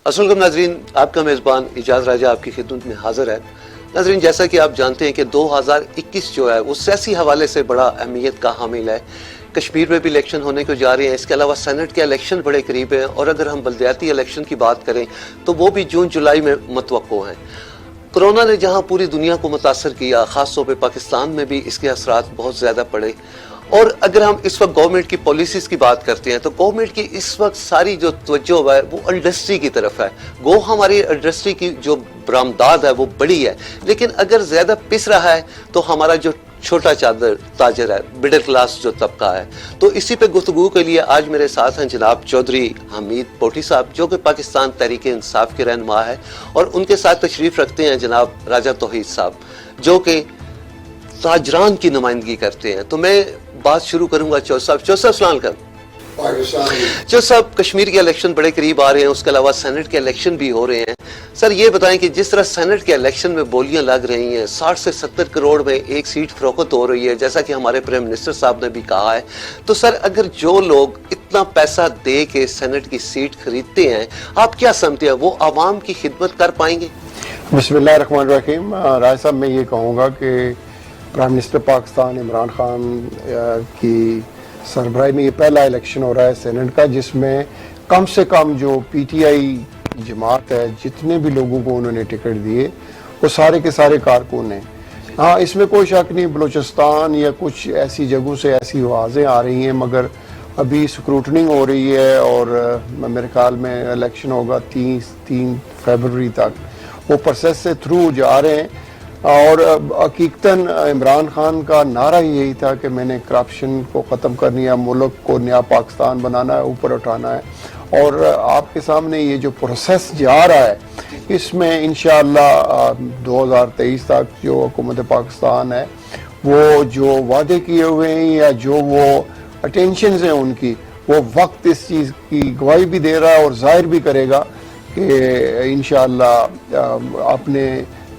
السلام علیکم ناظرین، آپ کا میزبان اعجاز راجہ آپ کی خدمت میں حاضر ہے۔ ناظرین، جیسا کہ آپ جانتے ہیں کہ 2021 جو ہے وہ سیاسی حوالے سے بڑا اہمیت کا حامل ہے۔ کشمیر میں بھی الیکشن ہونے کو جا رہے ہیں، اس کے علاوہ سینٹ کے الیکشن بڑے قریب ہیں، اور اگر ہم بلدیاتی الیکشن کی بات کریں تو وہ بھی جون جولائی میں متوقع ہیں۔ کرونا نے جہاں پوری دنیا کو متاثر کیا، خاص طور پہ پاکستان میں بھی اس کے اثرات بہت زیادہ پڑے، اور اگر ہم اس وقت گورنمنٹ کی پالیسیز کی بات کرتے ہیں تو گورنمنٹ کی اس وقت ساری جو توجہ ہے وہ انڈسٹری کی طرف ہے۔ گو ہماری انڈسٹری کی جو برآمدات ہے وہ بڑی ہے، لیکن اگر زیادہ پس رہا ہے تو ہمارا جو چھوٹا تاجر ہے، مڈل کلاس جو طبقہ ہے۔ تو اسی پہ گفتگو کے لیے آج میرے ساتھ ہیں جناب چودھری حمید پوٹھی صاحب، جو کہ پاکستان تحریک انصاف کے رہنما ہے، اور ان کے ساتھ تشریف رکھتے ہیں جناب راجہ توحید صاحب، جو کہ تاجران کی نمائندگی کرتے ہیں۔ تو میں بات شروع کروں گا چودھری صاحب۔ چودھری صاحب السلام علیکم۔ چودھری صاحب، کشمیر کے الیکشن بڑے قریب آ رہے ہیں، اس کے علاوہ سینٹ کے الیکشن بھی ہو رہے ہیں۔ سر یہ بتائیں کہ جس طرح سینٹ کے الیکشن میں بولیاں لگ رہی ہیں، 60 سے 70 کروڑ میں ایک سیٹ فروخت ہو رہی ہے، جیسا کہ ہمارے پرائم منسٹر صاحب نے بھی کہا ہے، تو سر اگر جو لوگ اتنا پیسہ دے کے سینٹ کی سیٹ خریدتے ہیں، آپ کیا سمجھتے ہیں وہ عوام کی خدمت کر پائیں گے؟ بسم اللہ الرحمن الرحیم۔ راج صاحب، میں یہ کہوں گا کہ پرائم منسٹر پاکستان عمران خان کی سربراہی میں یہ پہلا الیکشن ہو رہا ہے سینٹ کا، جس میں کم سے کم جو پی ٹی آئی جماعت ہے، جتنے بھی لوگوں کو انہوں نے ٹکٹ دیے وہ سارے کے سارے کارکن ہیں۔ ہاں، اس میں کوئی شک نہیں بلوچستان یا کچھ ایسی جگہوں سے ایسی آوازیں آ رہی ہیں، مگر ابھی سکروٹننگ ہو رہی ہے، اور میرے خیال میں الیکشن ہوگا 3 فیبروری تک۔ وہ پروسیس سے تھرو جا رہے ہیں، اور حقیقتاً عمران خان کا نعرہ یہی تھا کہ میں نے کرپشن کو ختم کرنی ہے، ملک کو نیا پاکستان بنانا ہے، اوپر اٹھانا ہے، اور آپ کے سامنے یہ جو پروسیس جا رہا ہے، اس میں انشاءاللہ 2023 تک جو حکومت پاکستان ہے وہ جو وعدے کیے ہوئے ہیں یا جو وہ اٹینشنز ہیں ان کی، وہ وقت اس چیز کی گواہی بھی دے رہا ہے اور ظاہر بھی کرے گا کہ انشاءاللہ اپنے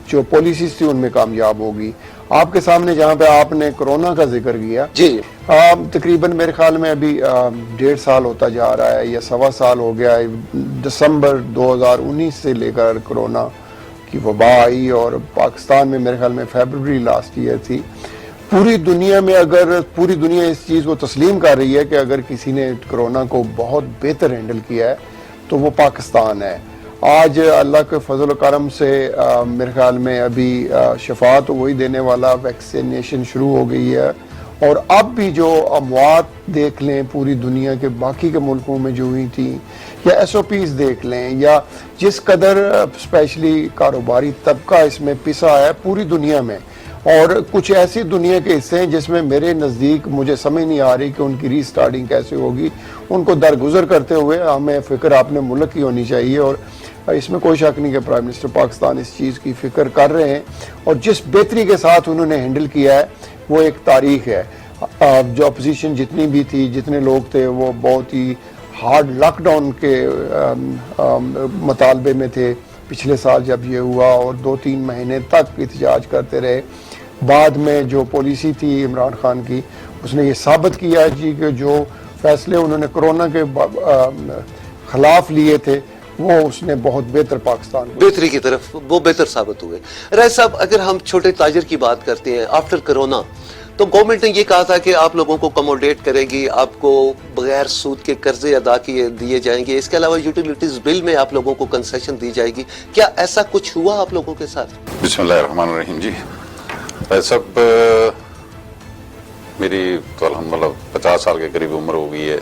جو پالیسیز تھی ان میں کامیاب ہوگی۔ آپ کے سامنے جہاں پہ آپ نے کرونا کا ذکر کیا، جی، تقریباً میرے خیال میں ابھی 1.5 سال ہوتا جا رہا ہے یا 1.25 سال ہو گیا ہے، دسمبر 2019 سے لے کر کرونا کی وبا آئی، اور پاکستان میں میرے خیال میں فیبروری لاسٹ ایئر تھی۔ پوری دنیا میں اگر پوری دنیا اس چیز کو تسلیم کر رہی ہے کہ اگر کسی نے کرونا کو بہت بہتر ہینڈل کیا ہے تو وہ پاکستان ہے۔ آج اللہ کے فضل و کرم سے میرے خیال میں ابھی شفا تو وہی دینے والا، ویکسینیشن شروع ہو گئی ہے، اور اب بھی جو اموات دیکھ لیں پوری دنیا کے باقی کے ملکوں میں جو ہوئی تھیں، یا ایس او پیز دیکھ لیں، یا جس قدر اسپیشلی کاروباری طبقہ اس میں پسا ہے پوری دنیا میں، اور کچھ ایسی دنیا کے حصے ہیں جس میں میرے نزدیک مجھے سمجھ نہیں آ رہی کہ ان کی ری سٹارٹنگ کیسے ہوگی۔ ان کو درگزر کرتے ہوئے ہمیں فکر اپنے ملک کی ہونی چاہیے، اور اس میں کوئی شک نہیں کہ پرائم منسٹر پاکستان اس چیز کی فکر کر رہے ہیں، اور جس بہتری کے ساتھ انہوں نے ہینڈل کیا ہے وہ ایک تاریخ ہے۔ جو اپوزیشن جتنی بھی تھی، جتنے لوگ تھے، وہ بہت ہی ہارڈ لاک ڈاؤن کے مطالبے میں تھے پچھلے سال جب یہ ہوا، اور 2-3 مہینے تک احتجاج کرتے رہے۔ بعد میں جو پالیسی تھی عمران خان کی، اس نے یہ ثابت کیا جی کہ جو فیصلے انہوں نے کرونا کے خلاف لیے تھے وہ اس نے بہت بہتر پاکستان کو بہتری کی طرف وہ بہتر ثابت ہوئے۔ راج صاحب، اگر ہم چھوٹے تاجر کی بات کرتے ہیں آفٹر کرونا، تو گورنمنٹ نے یہ کہا تھا کہ آپ لوگوں کو کموڈیٹ کرے گی، آپ کو بغیر سود کے قرضے ادا دیے جائیں گے، اس کے علاوہ یوٹیلیٹیز بل میں آپ لوگوں کو کنسیشن دی جائے گی۔ کیا ایسا کچھ ہوا آپ لوگوں کے ساتھ؟ بسم اللہ الرحمن الرحیم۔ جی سب، میری تو الحمدللہ 50 سال کے قریب عمر ہو گئی ہے۔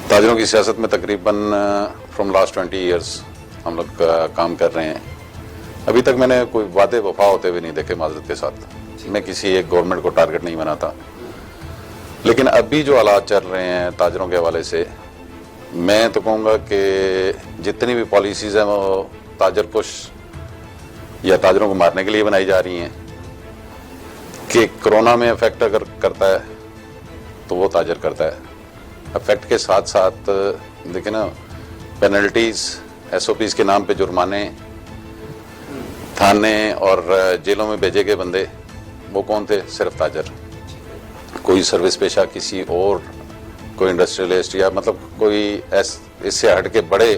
تاجروں کی سیاست میں تقریباً فرام لاسٹ 20 ایئرس ہم لوگ کام کر رہے ہیں۔ ابھی تک میں نے کوئی وعدے وفا ہوتے ہوئے نہیں دیکھے معذرت کے ساتھ۔ میں کسی ایک گورنمنٹ کو ٹارگٹ نہیں بناتا، لیکن ابھی جو حالات چل رہے ہیں تاجروں کے حوالے سے، میں تو کہوں گا کہ جتنی بھی پالیسیز ہیں وہ تاجر کش یا تاجروں کو مارنے کے لیے بنائی جا رہی ہیں، کہ کرونا میں افیکٹ اگر کرتا ہے تو وہ تاجر کرتا ہے۔ افیکٹ کے ساتھ ساتھ دیکھیں نا، پینلٹیز، ایس او پیز کے نام پہ جرمانے، تھانے اور جیلوں میں بھیجے گئے بندے، وہ کون تھے؟ صرف تاجر۔ کوئی سروس پیشہ، کسی اور کوئی انڈسٹریلسٹ، یا مطلب کوئی اس سے ہٹ کے بڑے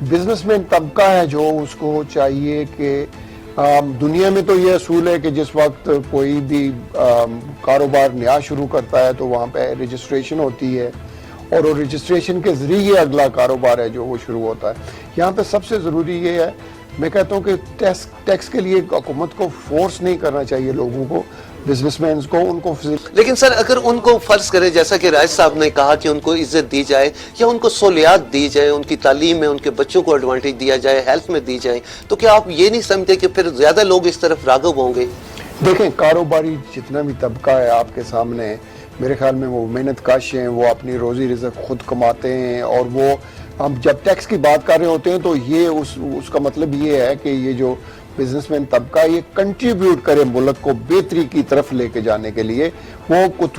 بزنس مین طبقہ ہے جو اس کو چاہیے کہ دنیا میں تو یہ اصول ہے کہ جس وقت کوئی بھی کاروبار نیا شروع کرتا ہے تو وہاں پہ رجسٹریشن ہوتی ہے اور وہ رجسٹریشن کے ذریعے اگلا کاروبار ہے جو وہ شروع ہوتا ہے. یہاں پہ سب سے ضروری یہ ہے, میں کہتا ہوں کہ ٹیکس کے لیے حکومت کو فورس نہیں کرنا چاہیے لوگوں کو, بزنس مینز کو, ان کو. لیکن سر اگر ان کو فرض کرے جیسا کہ رائج صاحب نے کہا کہ ان کو عزت دی جائے یا ان کو سہولیات دی جائے, ان کی تعلیم میں ان کے بچوں کو ایڈوانٹیج دیا جائے, ہیلتھ میں دی جائے, تو کیا آپ یہ نہیں سمجھتے کہ پھر زیادہ لوگ اس طرف راغب ہوں گے؟ دیکھیں کاروباری جتنا بھی طبقہ ہے آپ کے سامنے, میرے خیال میں وہ محنت کش ہیں, وہ اپنی روزی رزق خود کماتے ہیں, اور وہ ہم جب ٹیکس کی بات کر رہے ہوتے ہیں تو یہ اس کا مطلب یہ ہے کہ یہ جو بزنس مین طبقہ یہ کنٹریبیوٹ کرے ملک کو بہتری کی طرف لے کے جانے کے لیے. وہ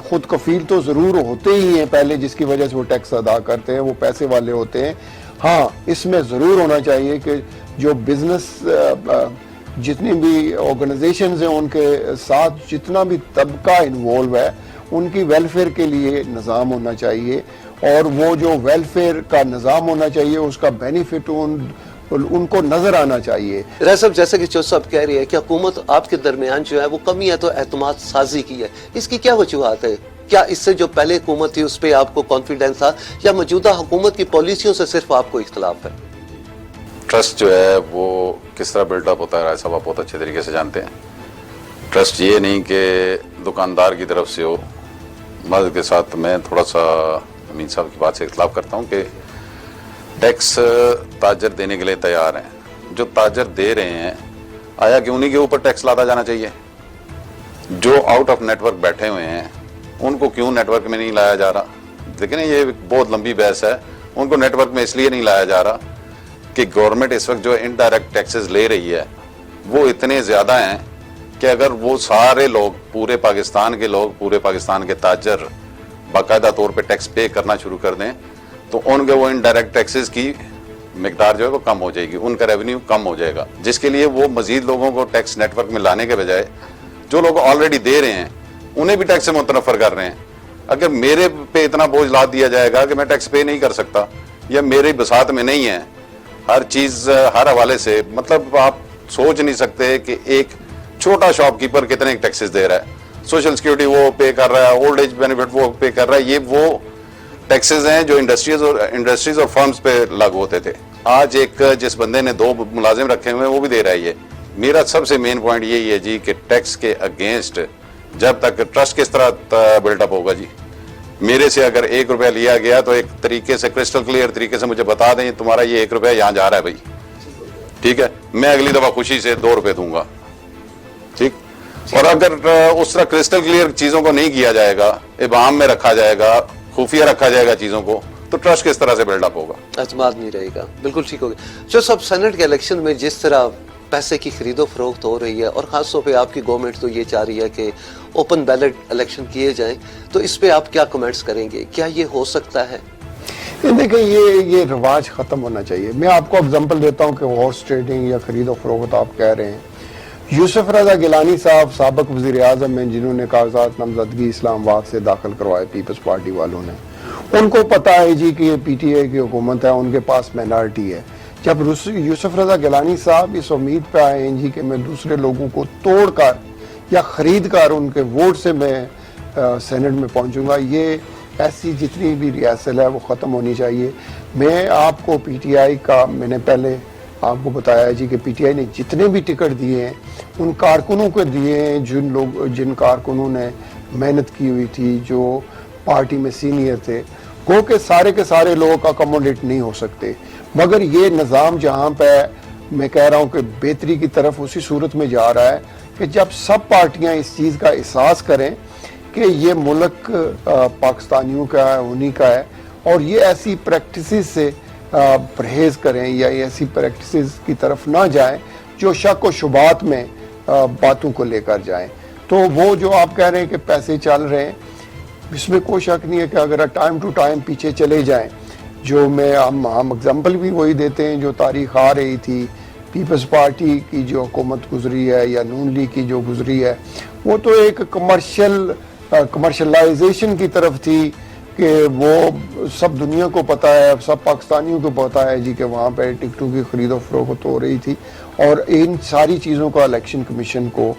خود کفیل تو ضرور ہوتے ہی ہیں پہلے, جس کی وجہ سے وہ ٹیکس ادا کرتے ہیں, وہ پیسے والے ہوتے ہیں. ہاں اس میں ضرور ہونا چاہیے کہ جو بزنس جتنی بھی آرگنائزیشنز ہیں ان کے ساتھ جتنا بھی طبقہ انوالو ہے ان کی ویلفیئر کے لیے نظام ہونا چاہیے, اور وہ جو ویلفیئر کا نظام ہونا چاہیے اس کا بینیفٹ ان کو نظر آنا چاہیے. رائج صاحب جیسا کہ چودھری صاحب کہہ رہی ہے کہ حکومت آپ کے درمیان جو ہے وہ کمی ہے تو اعتماد سازی کی ہے, اس کی کیا وجوہات ہے؟ کیا اس سے جو پہلے حکومت تھی اس پہ آپ کو کانفیڈنس تھا, یا موجودہ حکومت کی پالیسیوں سے صرف آپ کو اختلاف ہے؟ ٹرسٹ جو ہے وہ کس طرح بلڈ اپ ہوتا ہے رائج صاحب آپ بہت اچھے طریقے سے جانتے ہیں. ٹرسٹ یہ نہیں کہ دکاندار کی طرف سے ہو. مدد کے ساتھ میں تھوڑا سا امین صاحب کی بات سے اختلاف کرتا ہوں کہ ٹیکس تاجر دینے کے لیے تیار ہیں. جو تاجر دے رہے ہیں آیا کہ انہی کے اوپر ٹیکس لادا جانا چاہیے؟ جو آؤٹ آف نیٹ ورک بیٹھے ہوئے ہیں ان کو کیوں نیٹ ورک میں نہیں لایا جا رہا؟ لیکن یہ بہت لمبی بحث ہے. ان کو نیٹ ورک میں اس لیے نہیں لایا جا رہا کہ گورنمنٹ اس وقت جو انڈائریکٹ ٹیکسز لے رہی ہے وہ اتنے زیادہ ہیں کہ اگر وہ سارے لوگ, پورے پاکستان کے لوگ, پورے پاکستان کے تاجر باقاعدہ طور پہ ٹیکس پے کرنا شروع کر دیں تو ان کے وہ انڈائریکٹ ٹیکسز کی مقدار جو ہے وہ کم ہو جائے گی, ان کا ریونیو کم ہو جائے گا, جس کے لیے وہ مزید لوگوں کو ٹیکس نیٹ ورک میں لانے کے بجائے جو لوگ آلریڈی دے رہے ہیں انہیں بھی ٹیکس سے متنفر کر رہے ہیں. اگر میرے پہ اتنا بوجھ لاد دیا جائے گا کہ میں ٹیکس پے نہیں کر سکتا یا میرے بساط میں نہیں ہے ہر چیز ہر حوالے سے, مطلب آپ سوچ نہیں سکتے کہ ایک چھوٹا شاپ کیپر کتنے ٹیکسز دے رہا ہے, سوشل سیکورٹی وہ پے کر رہا ہے, اولڈ ایج بینیفٹ وہ پے کر رہا ہے. یہ وہ ٹیکسز ہیں جو انڈسٹریز اور فرمز پہ لاگو ہوتے تھے. آج ایک جس بندے نے 2 ملازم رکھے ہوئے ہیں وہ بھی دے رہا ہے. یہ میرا سب سے مین پوائنٹ یہی ہے جی کہ ٹیکس کے اگینسٹ جب تک ٹرسٹ کس طرح بلڈ اپ ہوگا. جی میرے سے اگر 1 روپیہ لیا گیا تو ایک طریقے سے کرسٹل کلیئر طریقے سے مجھے بتا دیں تمہارا یہ 1 روپیہ یہاں جا رہا ہے بھائی, ٹھیک ہے, میں اگلی دفعہ خوشی سے 2 روپے دوں گا, ٹھیک. اور اگر اس طرح کرسٹل کلیئر چیزوں کو نہیں کیا جائے گا, ابہام میں رکھا جائے گا, خفیہ رکھا جائے گا چیزوں کو, تو ٹرسٹ کس طرح سے بلڈ اپ ہوگا؟ اعتماد نہیں رہے گا. بالکل ٹھیک ہوگا. جو سب سینٹ کے الیکشن میں جس طرح پیسے کی خرید و فروخت ہو رہی ہے اور خاص طور پہ آپ کی گورنمنٹ تو یہ چاہ رہی ہے کہ اوپن بیلٹ الیکشن کیے جائیں, تو اس پہ آپ کیا کمنٹس کریں گے؟ کیا یہ ہو سکتا ہے؟ دیکھیں یہ رواج ختم ہونا چاہیے. میں آپ کو اگزامپل دیتا ہوں کہ ہارس ٹریڈنگ یا خرید و فروخت آپ کہہ رہے ہیں. یوسف رضا گیلانی صاحب سابق وزیر اعظم ہیں جنہوں نے کاغذات نامزدگی اسلام آباد سے داخل کروائے پیپلز پارٹی والوں نے. ان کو پتا ہے جی کہ یہ پی ٹی آئی کی حکومت ہے, ان کے پاس مائنارٹی ہے. جب یوسف رضا گیلانی صاحب اس امید پہ آئے ہیں جی کہ میں دوسرے لوگوں کو توڑ کر یا خرید کر ان کے ووٹ سے میں سینٹ میں پہنچوں گا, یہ ایسی جتنی بھی ریاست ہے وہ ختم ہونی چاہیے. میں آپ کو پی ٹی آئی کا میں نے پہلے آپ کو بتایا جی کہ پی ٹی آئی نے جتنے بھی ٹکٹ دیے ہیں ان کارکنوں کو دیے ہیں جن کارکنوں نے محنت کی ہوئی تھی, جو پارٹی میں سینئر تھے. گو کہ کے سارے لوگ اکوموڈیٹ نہیں ہو سکتے, مگر یہ نظام جہاں پہ میں کہہ رہا ہوں کہ بہتری کی طرف اسی صورت میں جا رہا ہے کہ جب سب پارٹیاں اس چیز کا احساس کریں کہ یہ ملک پاکستانیوں کا ہے, انہی کا ہے, اور یہ ایسی پریکٹسز سے پرہیز کریں یا ایسی پریکٹسز کی طرف نہ جائیں جو شک و شبہات میں باتوں کو لے کر جائیں. تو وہ جو آپ کہہ رہے ہیں کہ پیسے چل رہے ہیں, اس میں کوئی شک نہیں ہے کہ اگر ٹائم ٹو ٹائم پیچھے چلے جائیں, جو ہم اگزامپل بھی وہی دیتے ہیں جو تاریخ آ رہی تھی, پیپلز پارٹی کی جو حکومت گزری ہے یا نون لیگ کی جو گزری ہے, وہ تو ایک کمرشلائزیشن کی طرف تھی. کہ وہ سب دنیا کو پتہ ہے, سب پاکستانیوں کو پتہ ہے جی کہ وہاں پہ ٹکٹوں کی خرید و فروخت ہو رہی تھی, اور ان ساری چیزوں کا الیکشن کمیشن کو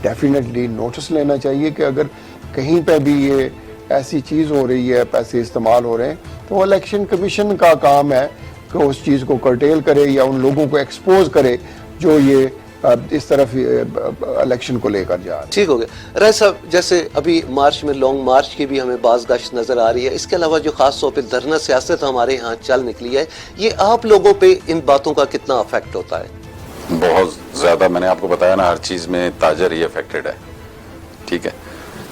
ڈیفینیٹلی نوٹس لینا چاہیے کہ اگر کہیں پہ بھی یہ ایسی چیز ہو رہی ہے, پیسے استعمال ہو رہے ہیں, تو الیکشن کمیشن کا کام ہے کہ اس چیز کو کرٹیل کرے یا ان لوگوں کو ایکسپوز کرے جو یہ اس طرف الیکشن کو لے کر جا رہے ہیں. ٹھیک ہو گیا. رائے صاحب, جیسے ابھی مارچ میں لانگ مارچ کی بھی ہمیں بعض گشت نظر آ رہی ہے, اس کے علاوہ جو خاص طور پہ دھرنا سیاست ہمارے یہاں چل نکلی ہے, یہ آپ لوگوں پہ ان باتوں کا کتنا افیکٹ ہوتا ہے؟ بہت زیادہ. میں نے آپ کو بتایا نا, ہر چیز میں تاجر ہی افیکٹڈ ہے. ٹھیک ہے.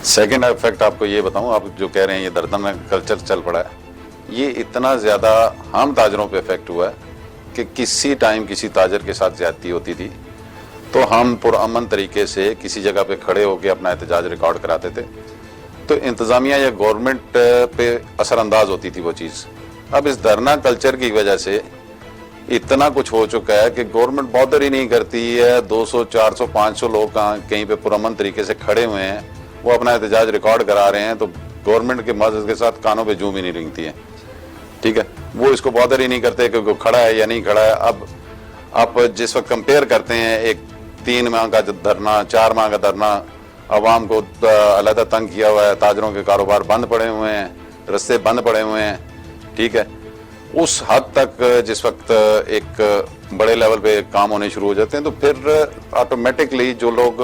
سیکنڈ افیکٹ آپ کو یہ بتاؤں, آپ جو کہہ رہے ہیں یہ دردن کلچر چل پڑا ہے, یہ اتنا زیادہ ہم تاجروں پہ افیکٹ ہوا ہے کہ کسی ٹائم کسی تاجر کے ساتھ زیادتی ہوتی تھی تو ہم پرامن طریقے سے کسی جگہ پہ کھڑے ہو کے اپنا احتجاج ریکارڈ کراتے تھے, تو انتظامیہ یا گورنمنٹ پہ اثر انداز ہوتی تھی وہ چیز. اب اس دھرنا کلچر کی وجہ سے اتنا کچھ ہو چکا ہے کہ گورنمنٹ بادر ہی نہیں کرتی ہے. 200 400 500 لوگ کہیں پہ پرامن طریقے سے کھڑے ہوئے ہیں, وہ اپنا احتجاج ریکارڈ کرا رہے ہیں, تو گورنمنٹ کے مدد کے ساتھ کانوں پہ جوم ہی نہیں رنگتی ہے. ٹھیک ہے. وہ اس کو بادر ہی نہیں کرتے کہ وہ کھڑا ہے یا نہیں کھڑا ہے. اب آپ جس وقت کمپیئر کرتے ہیں ایک 3 ماہ کا دھرنا, 4 ماہ کا دھرنا, عوام کو علیحدہ تنگ کیا ہوا ہے, تاجروں کے کاروبار بند پڑے ہوئے ہیں, رستے بند پڑے ہوئے ہیں. ٹھیک ہے. اس حد تک جس وقت ایک بڑے لیول پہ کام ہونے شروع ہو جاتے ہیں, تو پھر آٹومیٹکلی جو لوگ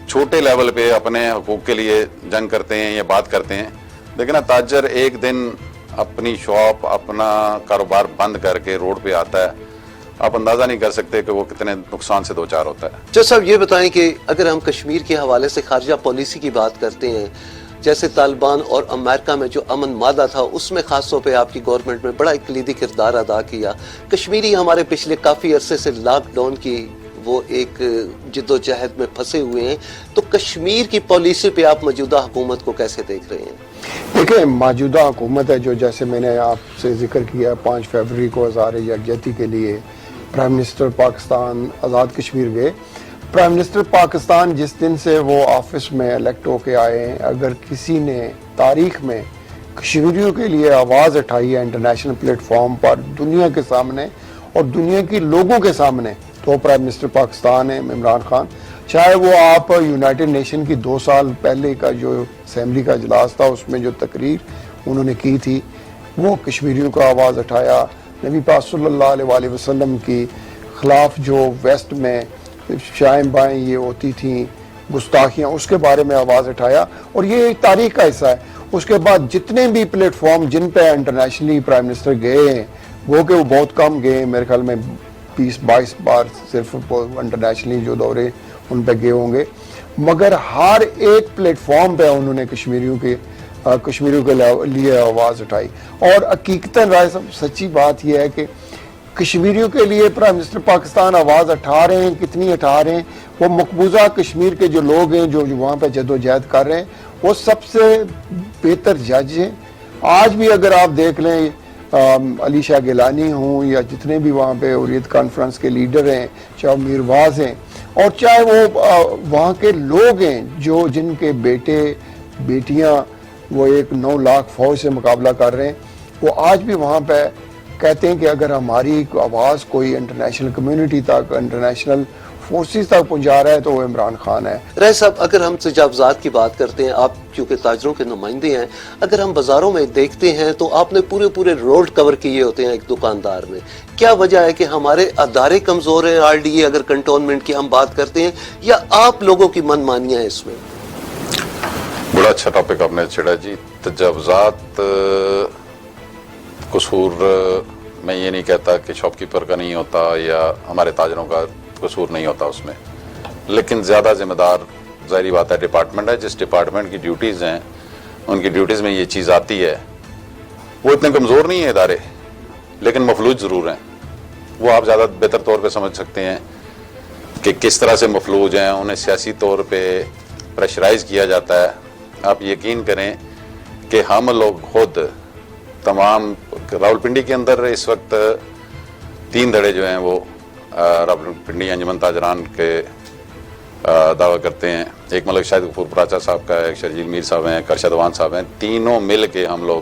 چھوٹے لیول پہ اپنے حقوق کے لیے جنگ کرتے ہیں یا بات کرتے ہیں, لیکن تاجر ایک دن اپنی شاپ, اپنا کاروبار بند کر کے روڈ پہ آتا ہے, آپ اندازہ نہیں کر سکتے کہ وہ کتنے نقصان سے دوچار ہوتا ہے. جج صاحب, یہ بتائیں کہ اگر ہم کشمیر کے حوالے سے خارجہ پالیسی کی بات کرتے ہیں, جیسے طالبان اور امریکہ میں جو امن معاہدہ تھا, اس میں خاص طور پہ آپ کی گورنمنٹ میں بڑا ایک کلیدی کردار ادا کیا. کشمیری ہمارے پچھلے کافی عرصے سے لاک ڈاؤن کی وہ ایک جد و جہد میں پھنسے ہوئے ہیں, تو کشمیر کی پالیسی پہ آپ موجودہ حکومت کو کیسے دیکھ رہے ہیں؟ دیکھیں, موجودہ حکومت ہے جو, جیسے میں نے آپ سے ذکر کیا, 5 فروری کو اظہار یکجہتی کے لیے پرائم منسٹر پاکستان آزاد کشمیر گئے. پرائم منسٹر پاکستان جس دن سے وہ آفس میں الیکٹ ہو کے آئے ہیں, اگر کسی نے تاریخ میں کشمیریوں کے لیے آواز اٹھائی ہے انٹرنیشنل پلیٹ فارم پر دنیا کے سامنے اور دنیا کی لوگوں کے سامنے, تو پرائم منسٹر پاکستان ہے عمران خان. چاہے وہ آپ یونائٹڈ نیشن کی 2 سال پہلے کا جو اسمبلی کا اجلاس تھا, اس میں جو تقریر انہوں نے کی تھی, وہ کشمیریوں کا آواز اٹھایا. نبی پاک صلی اللہ علیہ وسلم کی خلاف جو ویسٹ میں شائیں بائیں یہ ہوتی تھیں گستاخیاں, اس کے بارے میں آواز اٹھایا, اور یہ ایک تاریخ کا حصہ ہے. اس کے بعد جتنے بھی پلیٹ فارم جن پہ انٹرنیشنلی پرائم منسٹر گئے ہیں, وہ کہ وہ بہت کم گئے ہیں, میرے خیال میں 20-22 بار صرف انٹرنیشنلی جو دورے ان پہ گئے ہوں گے, مگر ہر ایک پلیٹ فارم پہ انہوں نے کشمیریوں کے لیے آواز اٹھائی. اور حقیقتاً رائے صاحب, سچی بات یہ ہے کہ کشمیریوں کے لیے پرائم منسٹر پاکستان آواز اٹھا رہے ہیں. کتنی اٹھا رہے ہیں؟ وہ مقبوضہ کشمیر کے جو لوگ ہیں جو وہاں پہ جد و جہد کر رہے ہیں, وہ سب سے بہتر جج ہیں. آج بھی اگر آپ دیکھ لیں, علی شاہ گیلانی ہوں یا جتنے بھی وہاں پہ حریت کانفرنس کے لیڈر ہیں, چاہے میرواز ہیں اور چاہے وہ وہاں کے لوگ ہیں جو جن کے بیٹے بیٹیاں وہ ایک 9 لاکھ فوج سے مقابلہ کر رہے ہیں, وہ آج بھی وہاں پہ کہتے ہیں کہ اگر ہماری آواز کوئی انٹرنیشنل کمیونٹی تک, انٹرنیشنل فورسز تک پہنچا رہا ہے تو وہ عمران خان ہے. رائے صاحب, اگر ہم تجاوزات کی بات کرتے ہیں, آپ کیونکہ تاجروں کے نمائندے ہیں, اگر ہم بازاروں میں دیکھتے ہیں تو آپ نے پورے روڈ کور کیے ہوتے ہیں ایک دکاندار نے. کیا وجہ ہے کہ ہمارے ادارے کمزور ہیں, RDA اگر کنٹونمنٹ کی ہم بات کرتے ہیں, یا آپ لوگوں کی من مانیاں ہیں اس میں؟ بڑا اچھا ٹاپک آپ نے چھیڑا جی. تجاوزات قصور میں یہ نہیں کہتا کہ شاپ کیپر کا نہیں ہوتا یا ہمارے تاجروں کا قصور نہیں ہوتا اس میں, لیکن زیادہ ذمہ دار ظاہری بات ہے ڈپارٹمنٹ ہے. جس ڈپارٹمنٹ کی ڈیوٹیز ہیں, ان کی ڈیوٹیز میں یہ چیز آتی ہے. وہ اتنے کمزور نہیں ہیں ادارے, لیکن مفلوج ضرور ہیں. وہ آپ زیادہ بہتر طور پہ سمجھ سکتے ہیں کہ کس طرح سے مفلوج ہیں. انہیں سیاسی طور پہ پریشرائز کیا جاتا ہے. آپ یقین کریں کہ ہم لوگ خود تمام راولپنڈی کے اندر اس وقت 3 دھڑے جو ہیں وہ راولپنڈی انجمن تاجران کے دعویٰ کرتے ہیں. ایک ملک شاہد غفور پراچا صاحب کا ہے, ایک شرجیل میر صاحب ہیں, ایک ارشد وان صاحب ہیں. تینوں مل کے ہم لوگ